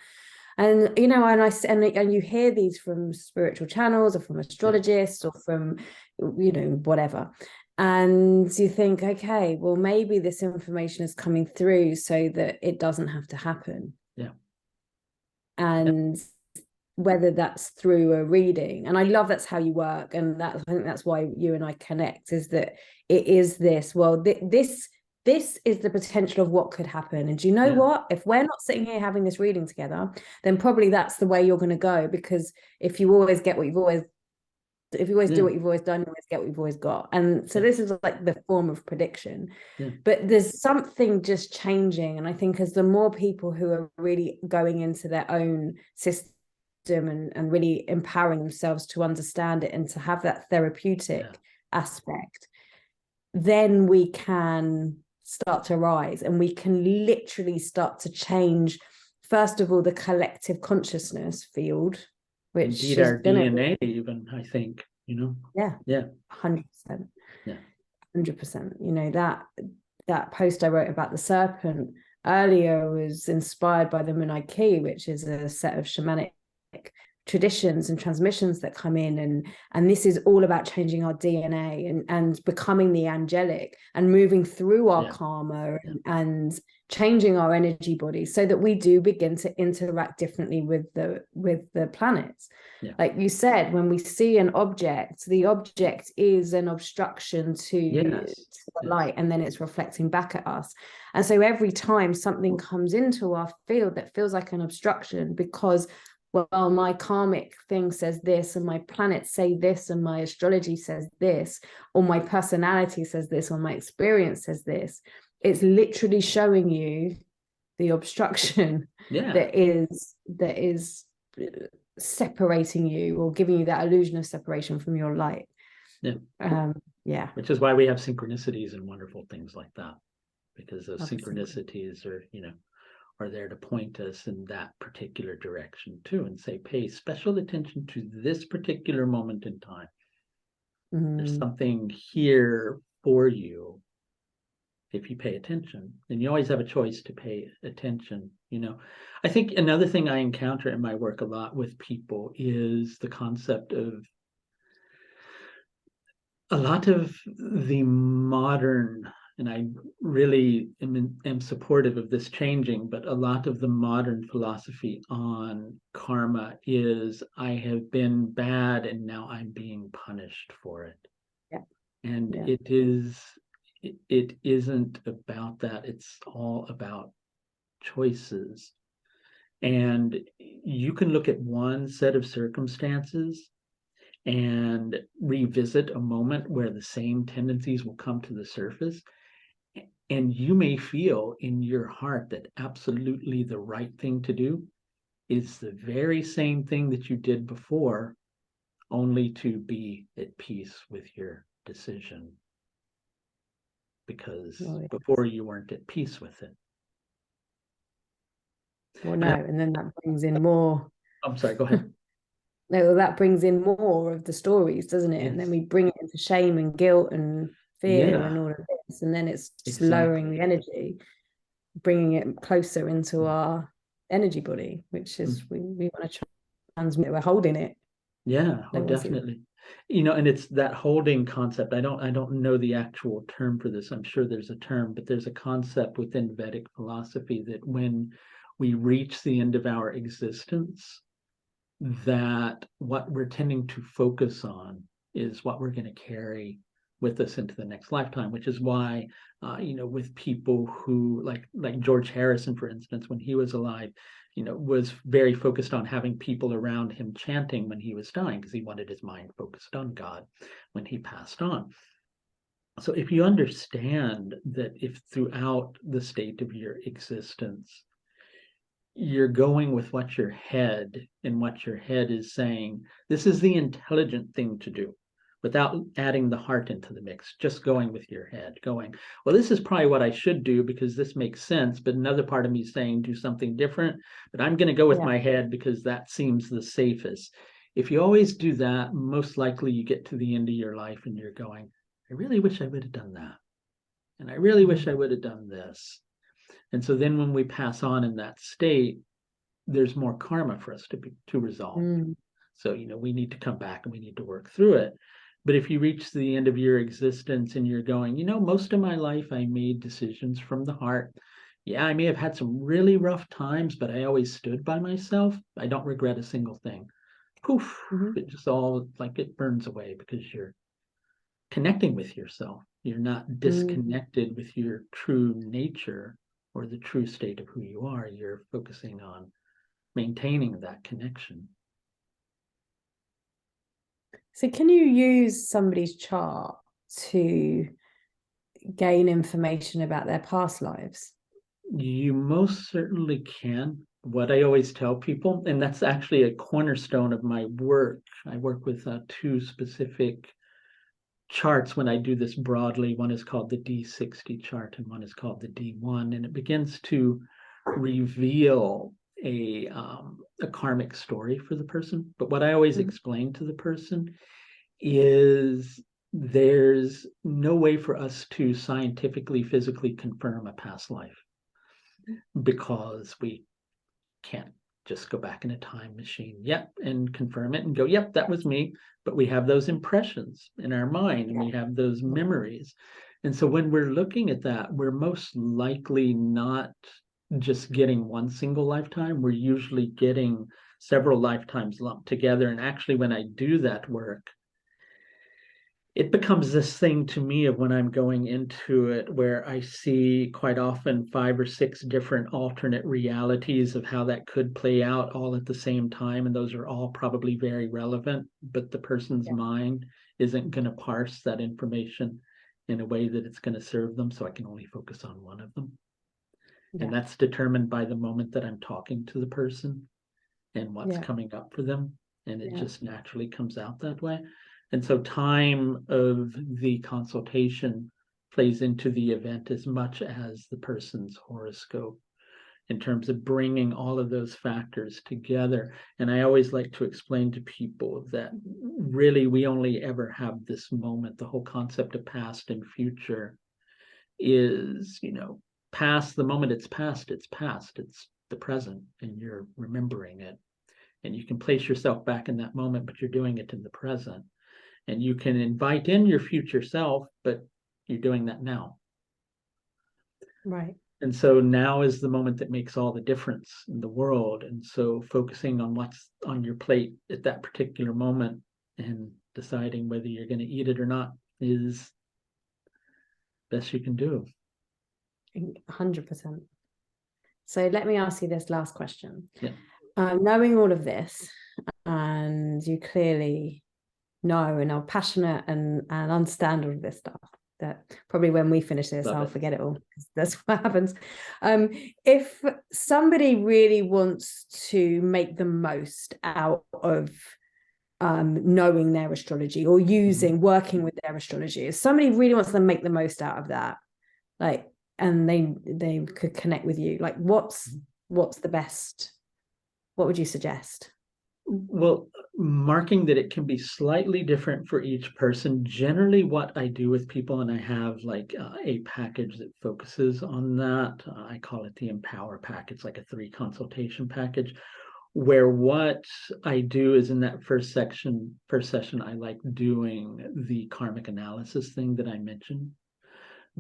S2: And, you know, and you hear these from spiritual channels or from astrologists or from, you know, whatever. And you think, okay, well, maybe this information is coming through so that it doesn't have to happen.
S1: Yeah.
S2: And whether that's through a reading, and I love that's how you work, and I think that's why you and I connect, is that it is this, well, this is the potential of what could happen. And do you know what, if we're not sitting here having this reading together, then probably that's the way you're going to go, because if you always get what you've always, if you always do what you've always done, you always get what you've always got. And so this is like the form of prediction. But there's something just changing, and I think as the more people who are really going into their own system wisdom and really empowering themselves to understand it and to have that therapeutic aspect, then we can start to rise, and we can literally start to change, first of all, the collective consciousness field, which
S1: indeed,
S2: is
S1: our DNA even, I think, you know.
S2: Yeah. 100%.
S1: Yeah.
S2: 100%. You know, that post I wrote about the serpent earlier was inspired by the Munai Ki, which is a set of shamanic traditions and transmissions that come in, and this is all about changing our DNA and becoming the angelic and moving through our karma and changing our energy body so that we do begin to interact differently with the planets. Like you said, when we see an object, the object is an obstruction to the light, and then it's reflecting back at us. And so every time something comes into our field that feels like an obstruction, because, well, my karmic thing says this, and my planets say this, and my astrology says this, or my personality says this, or my experience says this, it's literally showing you the obstruction that is separating you, or giving you that illusion of separation from your light.
S1: Which is why we have synchronicities and wonderful things like that, because those synchronicities are there to point us in that particular direction too, and say, pay special attention to this particular moment in time. There's something here for you if you pay attention, and you always have a choice to pay attention. You know, I think another thing I encounter in my work a lot with people is the concept of a lot of the modern, and I really am supportive of this changing, but a lot of the modern philosophy on karma is, I have been bad and now I'm being punished for it. And it isn't about that. It's all about choices. And you can look at one set of circumstances and revisit a moment where the same tendencies will come to the surface, and you may feel in your heart that absolutely the right thing to do is the very same thing that you did before, only to be at peace with your decision, because before you weren't at peace with it.
S2: Well, no, and then that brings in more.
S1: I'm sorry, go ahead.
S2: No, that brings in more of the stories, doesn't it? And then we bring it into shame and guilt and fear and all of this, and then it's just lowering the energy, bringing it closer into our energy body, which is we want to transmit. We're holding it.
S1: Definitely. You know, and it's that holding concept. I don't know the actual term for this. I'm sure there's a term, but there's a concept within Vedic philosophy that when we reach the end of our existence, that what we're tending to focus on is what we're going to carry with us into the next lifetime, which is why, with people who like George Harrison, for instance, when he was alive, was very focused on having people around him chanting when he was dying, because he wanted his mind focused on God when he passed on. So if you understand that, if throughout the state of your existence, you're going with what your head is saying, this is the intelligent thing to do, without adding the heart into the mix, just going with your head, going, well, this is probably what I should do because this makes sense, but another part of me is saying do something different, but I'm going to go with my head because that seems the safest. If you always do that, most likely you get to the end of your life and you're going, I really wish I would have done that, and I really wish I would have done this. And so then when we pass on in that state, there's more karma for us to resolve. So, we need to come back and we need to work through it. But if you reach the end of your existence and you're going, most of my life I made decisions from the heart. Yeah, I may have had some really rough times, but I always stood by myself. I don't regret a single thing. Poof, it just all it burns away, because you're connecting with yourself. You're not disconnected with your true nature or the true state of who you are. You're focusing on maintaining that connection.
S2: So can you use somebody's chart to gain information about their past lives?
S1: You most certainly can. what I always tell people, and that's actually a cornerstone of my work. I work with two specific charts when I do this broadly. One is called the D60 chart, and one is called the D1, and it begins to reveal a karmic story for the person. But what I always explain to the person is there's no way for us to scientifically, physically confirm a past life because we can't just go back in a time machine, yep, and confirm it and go, yep, that was me. But we have those impressions in our mind and we have those memories. And so when we're looking at that, we're most likely not just getting one single lifetime. We're usually getting several lifetimes lumped together. And actually, when I do that work, it becomes this thing to me of when I'm going into it where I see quite often 5 or 6 different alternate realities of how that could play out all at the same time. And those are all probably very relevant, but the person's mind isn't going to parse that information in a way that it's going to serve them. So I can only focus on one of them. And that's determined by the moment that I'm talking to the person and what's coming up for them. And it just naturally comes out that way. And so time of the consultation plays into the event as much as the person's horoscope in terms of bringing all of those factors together. And I always like to explain to people that really we only ever have this moment. The whole concept of past and future is, past, the moment it's past, it's the present, and you're remembering it. And you can place yourself back in that moment, but you're doing it in the present. And you can invite in your future self, but you're doing that now.
S2: Right.
S1: And so now is the moment that makes all the difference in the world. And so focusing on what's on your plate at that particular moment and deciding whether you're going to eat it or not is best you can do.
S2: 100%. So let me ask you this last question.
S1: Yeah.
S2: Knowing all of this, and you clearly know and are passionate and understand all of this stuff, that probably when we finish this, I'll forget it all, because that's what happens. If somebody really wants to make the most out of knowing their astrology or working with their astrology, if somebody really wants to make the most out of that, like, and they could connect with you, like what's the best, what would you suggest?
S1: Well, marking that it can be slightly different for each person. Generally, what I do with people, and I have like a package that focuses on that. I call it the Empower package, like a 3 consultation package, where what I do is in that first session, I like doing the karmic analysis thing that I mentioned.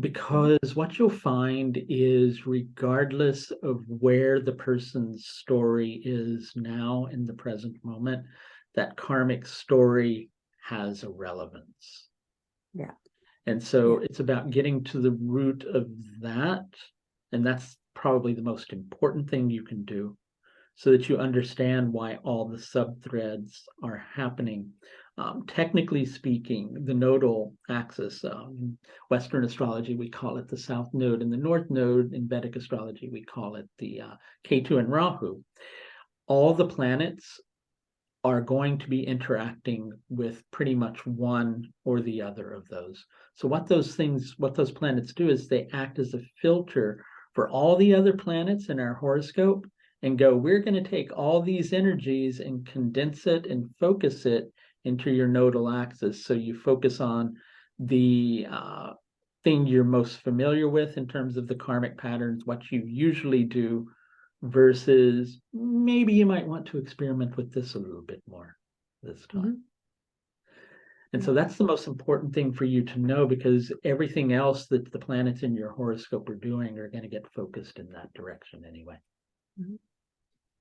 S1: Because what you'll find is, regardless of where the person's story is now in the present moment, that karmic story has a relevance.
S2: Yeah.
S1: And so it's about getting to the root of that. And that's probably the most important thing you can do, so that you understand why all the sub-threads are happening. Technically speaking, the nodal axis, Western astrology, we call it the South Node, and the North Node in Vedic astrology, we call it the Ketu and Rahu. All the planets are going to be interacting with pretty much one or the other of those. So what those planets do is they act as a filter for all the other planets in our horoscope and go, we're going to take all these energies and condense it and focus it into your nodal axis. So you focus on the thing you're most familiar with in terms of the karmic patterns, what you usually do, versus maybe you might want to experiment with this a little bit more this time. And so that's the most important thing for you to know, because everything else that the planets in your horoscope are doing are going to get focused in that direction anyway.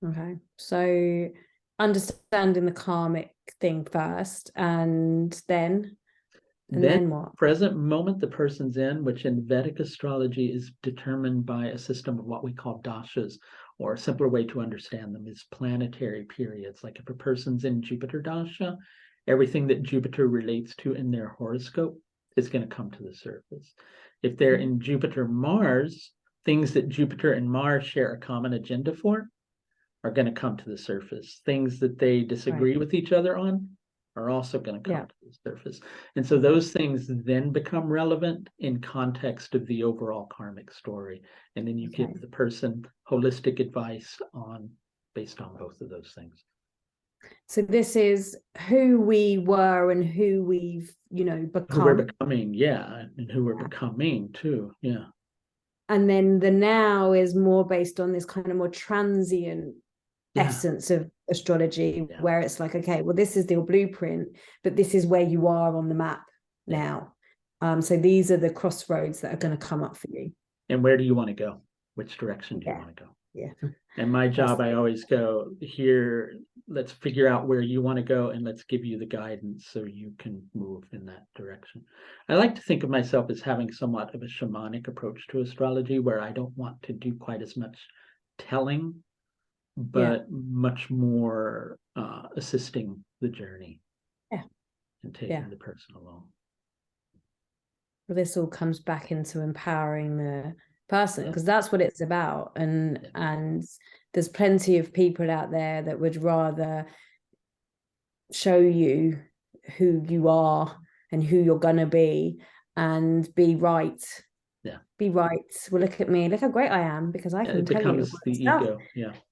S2: Okay, so understanding the karmic thing first, and then what?
S1: Present moment the person's in, which in Vedic astrology is determined by a system of what we call dashas, or a simpler way to understand them is planetary periods. Like if a person's in Jupiter dasha, everything that Jupiter relates to in their horoscope is going to come to the surface. If they're in Jupiter Mars, things that Jupiter and Mars share a common agenda for are going to come to the surface. Things that they disagree with each other on are also going to come to the surface. And so those things then become relevant in context of the overall karmic story. And then you give the person holistic advice based on both of those things.
S2: So this is who we were and who we've, become.
S1: Who we're becoming, and who we're becoming too,
S2: And then the now is more based on this kind of more transient essence of astrology, where it's like, okay, well, this is your blueprint, but this is where you are on the map now. So these are the crossroads that are going to come up for you.
S1: And where do you want to go? Which direction do you want to go?
S2: Yeah.
S1: And my job, I always go here, let's figure out where you want to go and let's give you the guidance so you can move in that direction. I like to think of myself as having somewhat of a shamanic approach to astrology, where I don't want to do quite as much telling, but much more assisting the journey and taking the person along.
S2: Well, this all comes back into empowering the person, because that's what it's about. And there's plenty of people out there that would rather show you who you are and who you're gonna be and be right. Be right. Well, look at me, look how great I am, because I can tell you
S1: the ego.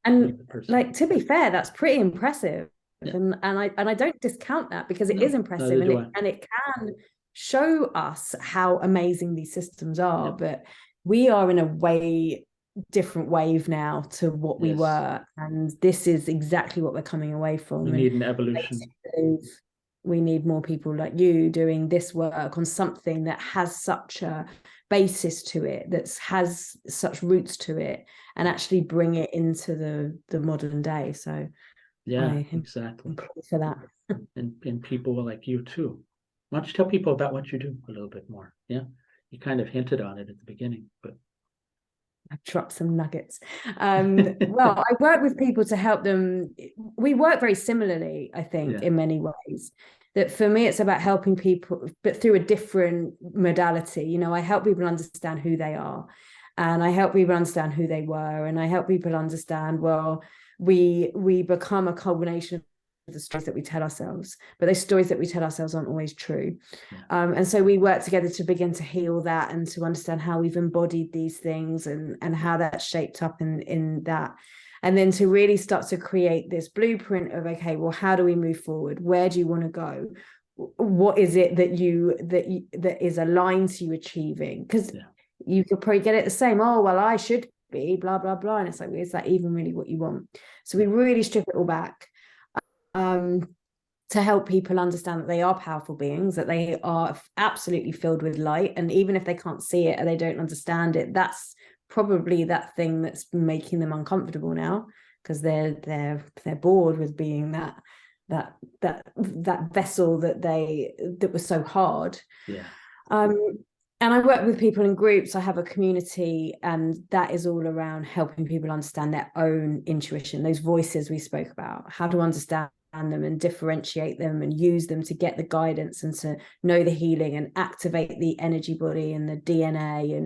S2: And like, to be fair, that's pretty impressive. And I don't discount that, because it is impressive, and it can show us how amazing these systems are. But we are in a way different wave now to what we were, and this is exactly what we're coming away from.
S1: We need an evolution.
S2: We need more people like you doing this work on something that has such a basis to it, that has such roots to it, and actually bring it into the modern day. So
S1: exactly
S2: for that.
S1: and people like you too. Why don't you tell people about what you do a little bit more? You kind of hinted on it at the beginning, but
S2: I dropped some nuggets. Well, I work with people to help them. We work very similarly, I think, in many ways. That for me, it's about helping people, but through a different modality. I help people understand who they are, and I help people understand who they were, and I help people understand, well, we become a culmination of the stories that we tell ourselves, but those stories that we tell ourselves aren't always true. And so we work together to begin to heal that, and to understand how we've embodied these things, and how that's shaped up in that, and then to really start to create this blueprint of, okay, well, how do we move forward? Where do you want to go? What is it that is aligned to you achieving? Because you could probably get it the same, oh, well, I should be blah blah blah, and it's like, is that even really what you want? So we really strip it all back, to help people understand that they are powerful beings, that they are absolutely filled with light, and even if they can't see it or they don't understand it, that's probably that thing that's making them uncomfortable now, because they're bored with being that vessel that was so hard. And I work with people in groups. I have a community, and that is all around helping people understand their own intuition, those voices we spoke about, how to understand them and differentiate them and use them to get the guidance and to know the healing and activate the energy body and the DNA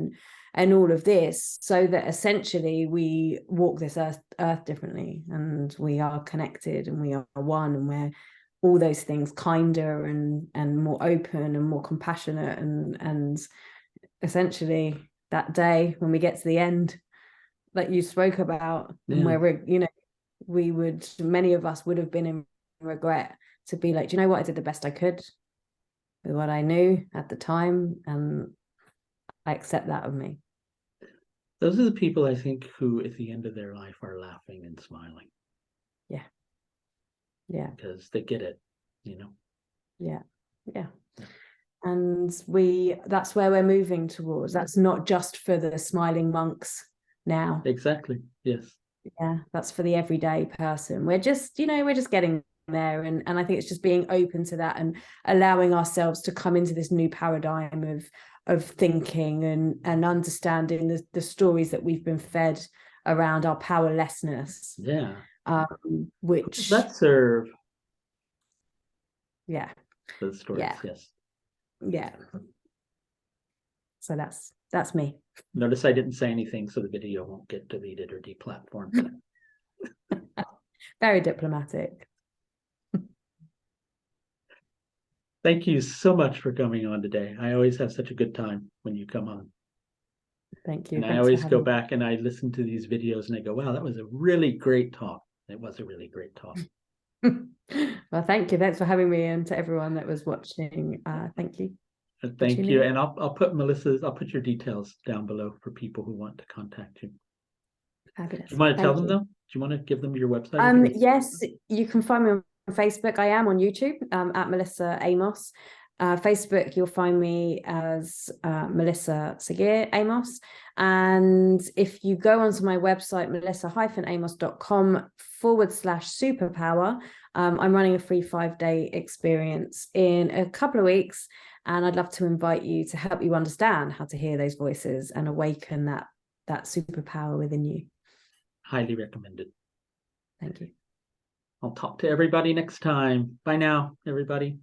S2: and all of this, so that essentially we walk this earth differently, and we are connected, and we are one, and we're all those things, kinder and more open and more compassionate, and essentially that day when we get to the end that you spoke about, and where many of us would have been in regret, to be like, do you know what, I did the best I could with what I knew at the time, and I accept that of me.
S1: Those are the people, I think, who at the end of their life are laughing and smiling. Because they get it, And that's where we're moving towards. That's not just for the smiling monks now. Exactly. Yes.
S2: That's for the everyday person. We're just getting there, and I think it's just being open to that and allowing ourselves to come into this new paradigm of thinking and understanding the stories that we've been fed around our powerlessness. Which
S1: that serve
S2: the
S1: stories.
S2: So that's me.
S1: Notice I didn't say anything, so the video won't get deleted or deplatformed.
S2: Very diplomatic.
S1: Thank you so much for coming on today. I always have such a good time when you come on.
S2: Thank you.
S1: And I
S2: Thanks for
S1: always go
S2: having me.
S1: back and I listen to these videos and I go, wow, that was a really great talk. It was a really great talk.
S2: Well, thank you. Thanks for having me, and to everyone that was watching. Thank you.
S1: Thank you. And I'll put your details down below for people who want to contact you.
S2: Fabulous.
S1: Do you want to tell
S2: Thank
S1: them
S2: you.
S1: though? Do you want to give them your website address?
S2: Yes, you can find me on Facebook. I am on YouTube at Melissa Amos. Facebook, you'll find me as Melissa Sagir Amos. And if you go onto my website, melissa-amos.com/superpower, I'm running a free 5-day experience in a couple of weeks. And I'd love to invite you to help you understand how to hear those voices and awaken that superpower within you.
S1: Highly recommended.
S2: Thank you.
S1: I'll talk to everybody next time. Bye now, everybody.